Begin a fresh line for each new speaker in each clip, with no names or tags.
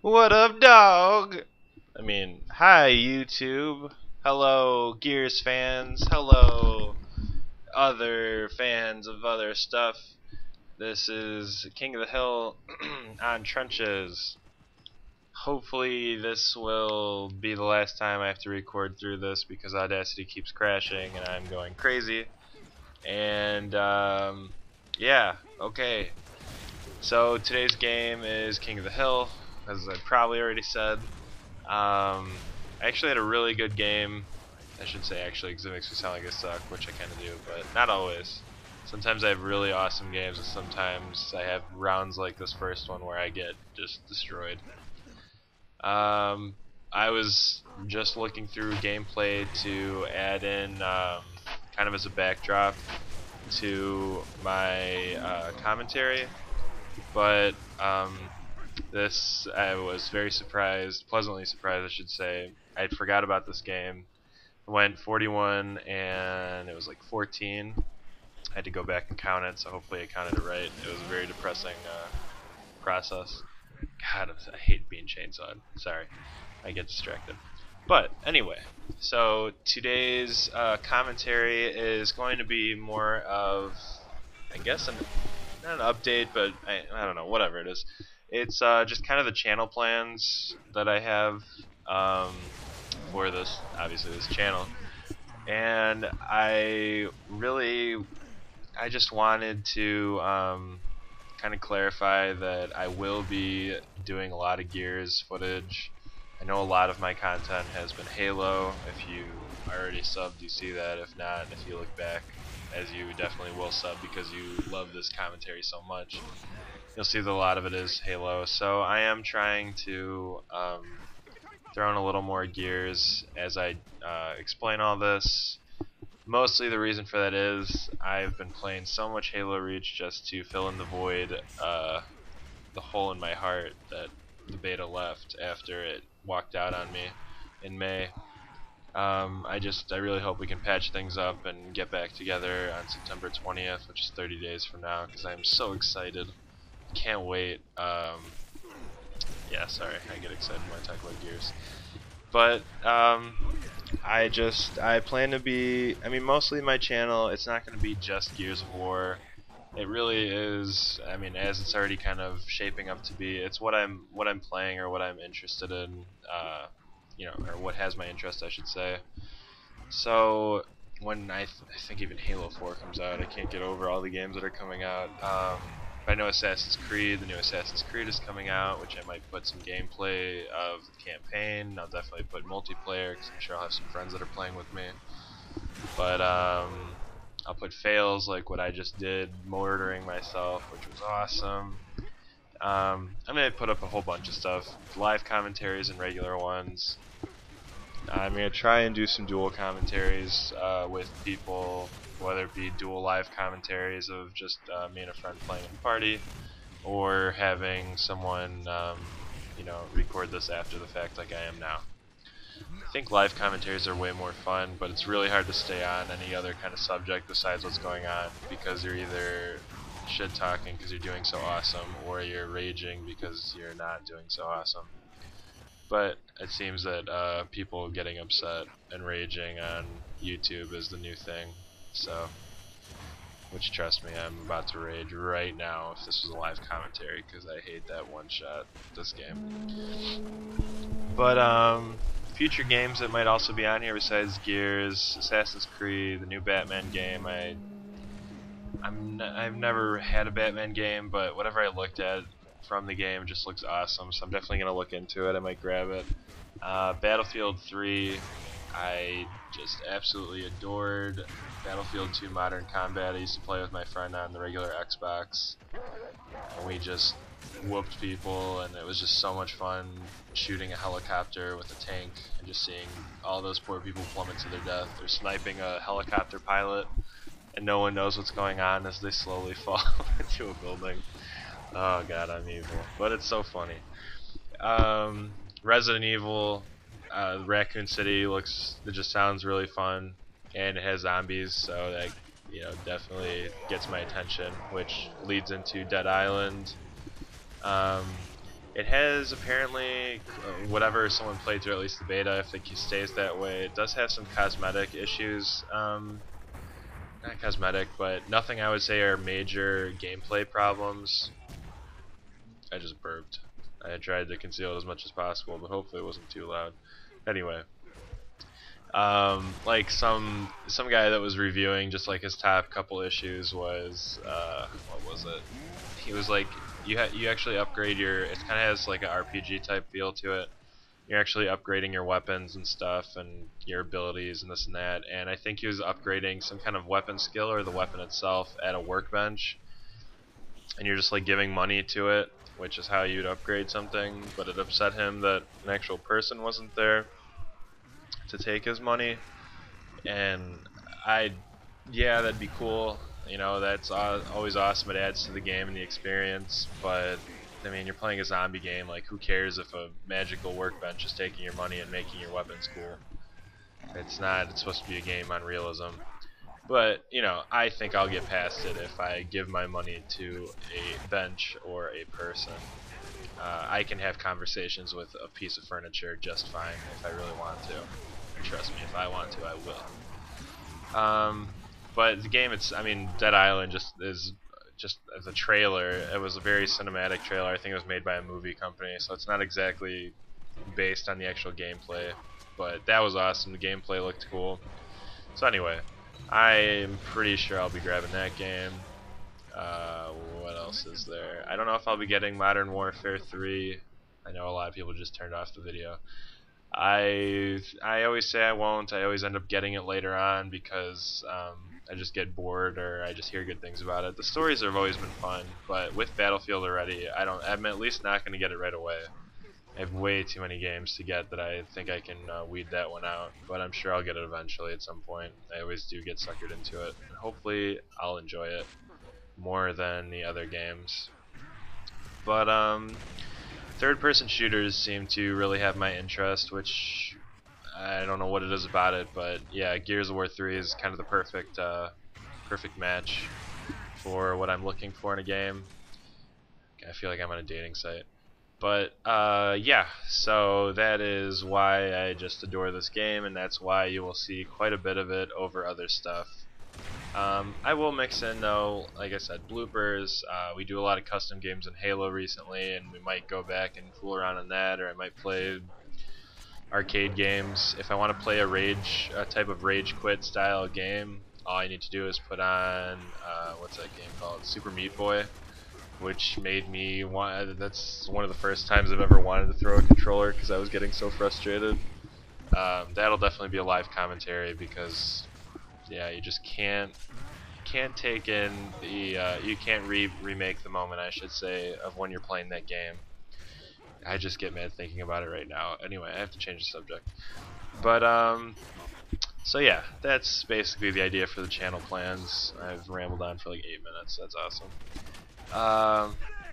What up, dog? I mean, hi, YouTube. Hello, Gears fans. Hello, other fans of other stuff. This is King of the Hill on Trenches. Hopefully, this will be the last time I have to record through this because Audacity keeps crashing and I'm going crazy. And, yeah, okay. So, today's game is King of the Hill, as I probably already said. I actually had a really good game. I should say actually, because it makes me sound like I suck, which I kind of do, but not always. Sometimes I have really awesome games, and sometimes I have rounds like this first one where I get just destroyed. I was just looking through gameplay to add in kind of as a backdrop to my commentary, but this, I was very surprised, pleasantly surprised I should say. I forgot about this game. I went 41 and it was like 14. I had to go back and count it, so hopefully I counted it right. It was a very depressing process. God, I hate being chainsawed. Sorry, I get distracted. But anyway, so today's commentary is going to be more of, I guess, not an update, but I don't know, whatever it is. It's just kind of the channel plans that I have for this, obviously this channel, and I just wanted to kind of clarify that I will be doing a lot of Gears footage. I know a lot of my content has been Halo. If you already subbed, you see that. If not, if you look back, as you definitely will sub because you love this commentary so much, you'll see that a lot of it is Halo. So I am trying to throw in a little more Gears as I explain all this. Mostly the reason for that is I've been playing so much Halo Reach just to fill in the void, the hole in my heart that the beta left after it walked out on me in May. I really hope we can patch things up and get back together on September 20th, which is 30 days from now, because I'm so excited. Can't wait. Yeah, sorry, I get excited when I talk about Gears. But, I plan to be, mostly my channel, it's not going to be just Gears of War. It really is, as it's already kind of shaping up to be, it's what I'm playing or what I'm interested in, or what has my interest, I should say. So when I think even Halo 4 comes out, I can't get over all the games that are coming out. I know Assassin's Creed, the new Assassin's Creed is coming out, which I might put some gameplay of the campaign. I'll definitely put multiplayer, because I'm sure I'll have some friends that are playing with me. But I'll put fails like what I just did, murdering myself, which was awesome. I'm going to put up a whole bunch of stuff, live commentaries and regular ones. I'm going to try and do some dual commentaries with people, whether it be dual live commentaries of just me and a friend playing in a party, or having someone record this after the fact like I am now. I think live commentaries are way more fun, but it's really hard to stay on any other kind of subject besides what's going on, because you're either shit talking because you're doing so awesome, or you're raging because you're not doing so awesome. But it seems that people getting upset and raging on YouTube is the new thing, so, which, trust me, I'm about to rage right now if this was a live commentary, because I hate that one shot this game. But future games that might also be on here besides Gears, Assassin's Creed, the new Batman game. I've never had a Batman game, but whatever I looked at from the game just looks awesome, so I'm definitely going to look into it. I might grab it. Battlefield 3, I just absolutely adored. Battlefield 2 Modern Combat, I used to play with my friend on the regular Xbox, and we just whooped people, and it was just so much fun shooting a helicopter with a tank and just seeing all those poor people plummet to their death. They're sniping a helicopter pilot, and no one knows what's going on as they slowly fall into a building. Oh god, I'm evil. But it's so funny. Resident Evil, Raccoon City it just sounds really fun, and it has zombies, so that definitely gets my attention, which leads into Dead Island. It has apparently, whatever someone played through, at least the beta, if it stays that way, it does have some cosmetic issues. Not cosmetic, but nothing I would say are major gameplay problems. I just burped. I tried to conceal it as much as possible, but hopefully it wasn't too loud. Anyway, like some guy that was reviewing, just like his top couple issues was, what was it? He was like, you actually upgrade your. It kind of has like an RPG type feel to it. You're actually upgrading your weapons and stuff, and your abilities and this and that. And I think he was upgrading some kind of weapon skill or the weapon itself at a workbench. And you're just like giving money to it, which is how you'd upgrade something. But it upset him that an actual person wasn't there to take his money. And yeah, that'd be cool. You know, that's always awesome. It adds to the game and the experience. But I mean, you're playing a zombie game. Like, who cares if a magical workbench is taking your money and making your weapons cool? It's not. It's supposed to be a game on realism. But, you know, I think I'll get past it if I give my money to a bench or a person. I can have conversations with a piece of furniture just fine if I really want to. Trust me, if I want to, I will. But the game, I mean, Dead Island just as a trailer. It was a very cinematic trailer. I think it was made by a movie company, so it's not exactly based on the actual gameplay. But that was awesome. The gameplay looked cool. So anyway, I'm pretty sure I'll be grabbing that game. What else is there? I don't know if I'll be getting Modern Warfare 3. I know a lot of people just turned off the video. I always say I won't. I always end up getting it later on because I just get bored or I just hear good things about it. The stories have always been fun, but with Battlefield already, I'm at least not going to get it right away. I have way too many games to get that I think I can weed that one out, but I'm sure I'll get it eventually at some point. I always do get suckered into it, and hopefully I'll enjoy it more than the other games. But third-person shooters seem to really have my interest, which I don't know what it is about it, but yeah, Gears of War 3 is kind of the perfect match for what I'm looking for in a game. I feel like I'm on a dating site. But yeah, so that is why I just adore this game, and that's why you will see quite a bit of it over other stuff. I will mix in, though, like I said, bloopers. We do a lot of custom games in Halo recently, and we might go back and fool around on that, or I might play arcade games. If I want to play a type of rage quit style game, all I need to do is put on, what's that game called? Super Meat Boy, which made me want. That's one of the first times I've ever wanted to throw a controller because I was getting so frustrated. That'll definitely be a live commentary because, yeah, you just can't take in the you can't remake the moment, I should say, of when you're playing that game. I just get mad thinking about it right now. Anyway, I have to change the subject. But so yeah, that's basically the idea for the channel plans. I've rambled on for like 8 minutes. That's awesome.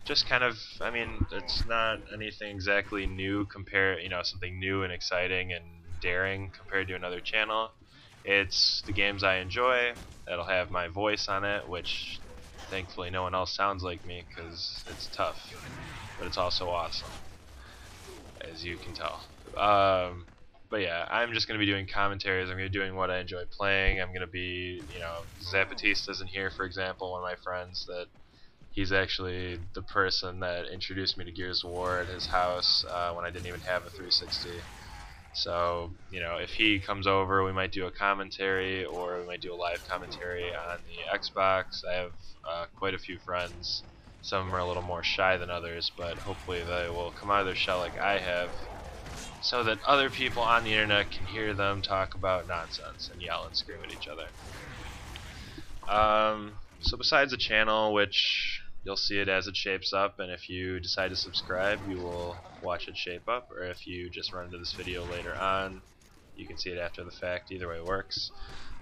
Just kind of, I mean, it's not anything exactly new something new and exciting and daring compared to another channel. It's the games I enjoy that'll have my voice on it, which thankfully no one else sounds like me because it's tough, but it's also awesome, as you can tell. But yeah, I'm just going to be doing commentaries. I'm going to be doing what I enjoy playing. I'm going to be, Zapatista's in here, for example, one of my friends that he's actually the person that introduced me to Gears of War at his house when I didn't even have a 360. So, if he comes over, we might do a commentary, or we might do a live commentary on the Xbox. I have quite a few friends. Some of them are a little more shy than others, but hopefully they will come out of their shell like I have, so that other people on the internet can hear them talk about nonsense and yell and scream at each other. So besides the channel, which you'll see it as it shapes up, and if you decide to subscribe, you will watch it shape up, or if you just run into this video later on, you can see it after the fact. Either way works.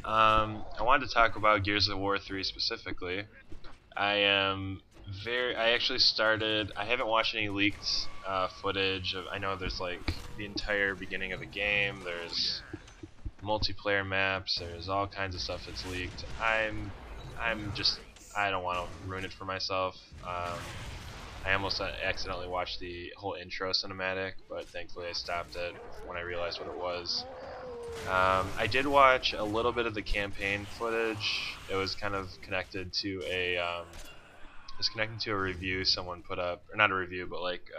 I wanted to talk about Gears of War 3 specifically. I actually started, I haven't watched any leaked footage of, I know there's like the entire beginning of the game, there's multiplayer maps, there's all kinds of stuff that's leaked. I don't want to ruin it for myself. I almost accidentally watched the whole intro cinematic, but thankfully I stopped it when I realized what it was. I did watch a little bit of the campaign footage. It was kind of connected to a review someone put up, or not a review, but like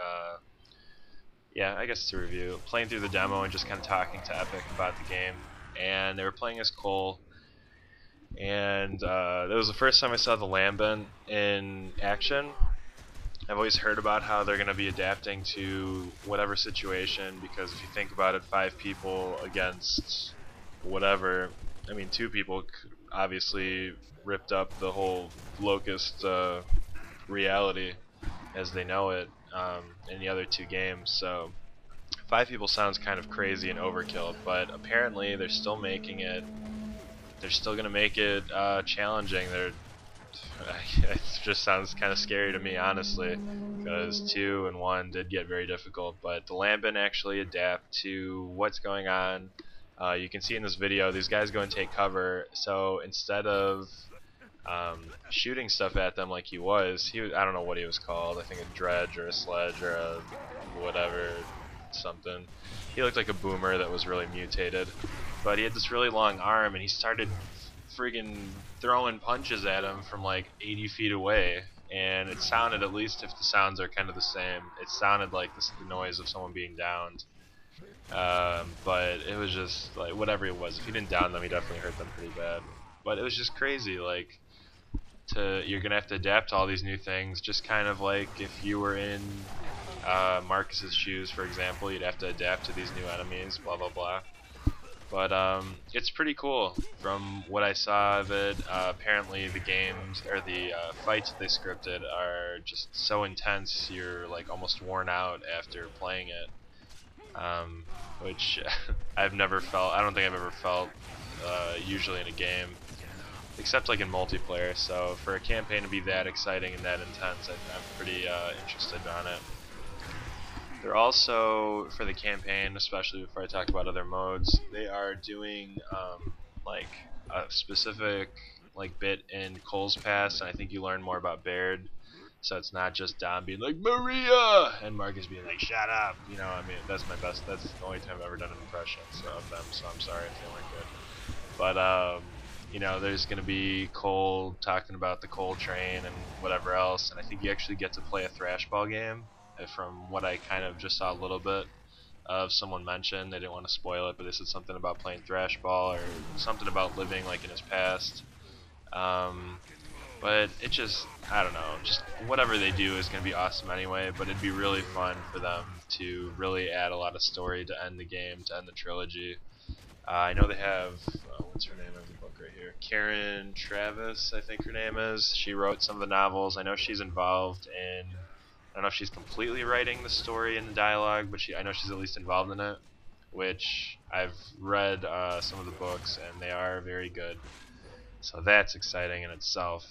yeah, I guess it's a review. Playing through the demo and just kind of talking to Epic about the game, and they were playing as Cole, and that was the first time I saw the Lambent in action. I've always heard about how they're going to be adapting to whatever situation, because if you think about it, 5 people against whatever, I mean 2 people obviously ripped up the whole Locust reality as they know it in the other 2 games, so 5 people sounds kind of crazy and overkill, but apparently they're still making it, they're still going to make it challenging. It just sounds kind of scary to me, honestly, because 2 and 1 did get very difficult, but the Lambent actually adapt to what's going on. You can see in this video, these guys go and take cover, so instead of shooting stuff at them like he was, I don't know what he was called, I think a dredge or a sledge or a whatever, something. He looked like a boomer that was really mutated, but he had this really long arm, and he started friggin' throwing punches at him from like 80 feet away, and it sounded, at least if the sounds are kind of the same, it sounded like the noise of someone being downed. But it was just like, whatever it was, if he didn't down them, he definitely hurt them pretty bad. But it was just crazy, like, you're gonna have to adapt to all these new things, just kind of like if you were in Marcus's shoes, for example, you'd have to adapt to these new enemies, blah blah blah. But it's pretty cool from what I saw of it. Apparently the games, or the fights that they scripted are just so intense you're like almost worn out after playing it, which I've never felt, I don't think I've ever felt usually in a game, except like in multiplayer. So for a campaign to be that exciting and that intense, I'm pretty interested on it. They're also, for the campaign, especially before I talk about other modes, they are doing like a specific like bit in Cole's past, and I think you learn more about Baird. So it's not just Dom being like Maria and Marcus being like shut up. You know, I mean that's my best. That's the only time I've ever done an impression of them. So I'm sorry if they weren't good. But you know, there's gonna be Cole talking about the Cole train and whatever else, and I think you actually get to play a thrashball game. From what I kind of just saw a little bit of someone mention, they didn't want to spoil it, but they said something about playing thrashball or something about living like in his past. But it just, I don't know, just whatever they do is going to be awesome anyway, but it'd be really fun for them to really add a lot of story to end the game, to end the trilogy. I know they have, what's her name in the book right here? Karen Travis, I think her name is. She wrote some of the novels. I know she's involved in, I don't know if she's completely writing the story and the dialogue, but I know she's at least involved in it, which I've read some of the books, and they are very good. So that's exciting in itself.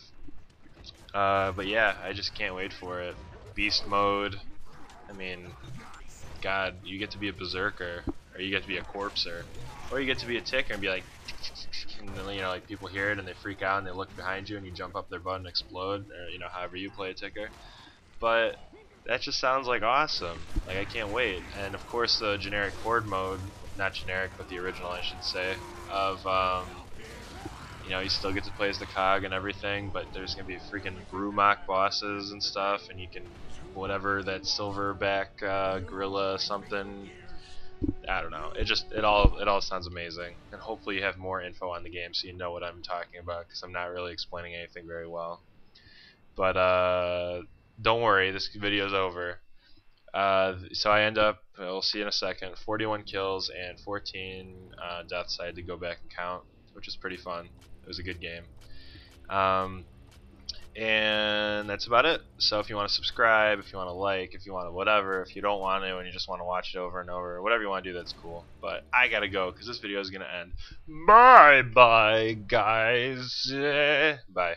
But yeah, I just can't wait for it. Beast mode, I mean, God, you get to be a berserker, or you get to be a corpser, or you get to be a ticker and be like, and then, you know, like people hear it and they freak out and they look behind you and you jump up their butt and explode, or you know, however you play a ticker. But that just sounds like awesome. Like I can't wait. And of course the generic horde mode, not generic but the original I should say, of you know, you still get to play as the cog and everything, but there's gonna be freaking Brumach bosses and stuff, and you can whatever that silverback gorilla something, I don't know. It all sounds amazing, and hopefully you have more info on the game so you know what I'm talking about, because I'm not really explaining anything very well. But don't worry, this video's over. So I end up, we'll see in a second, 41 kills and 14 deaths. I had to go back and count, which was pretty fun. It was a good game. And that's about it. So if you want to subscribe, if you want to like, if you want to whatever, if you don't want to and you just want to watch it over and over, whatever you want to do, that's cool. But I gotta go because this video is gonna end. Bye bye, guys. Bye.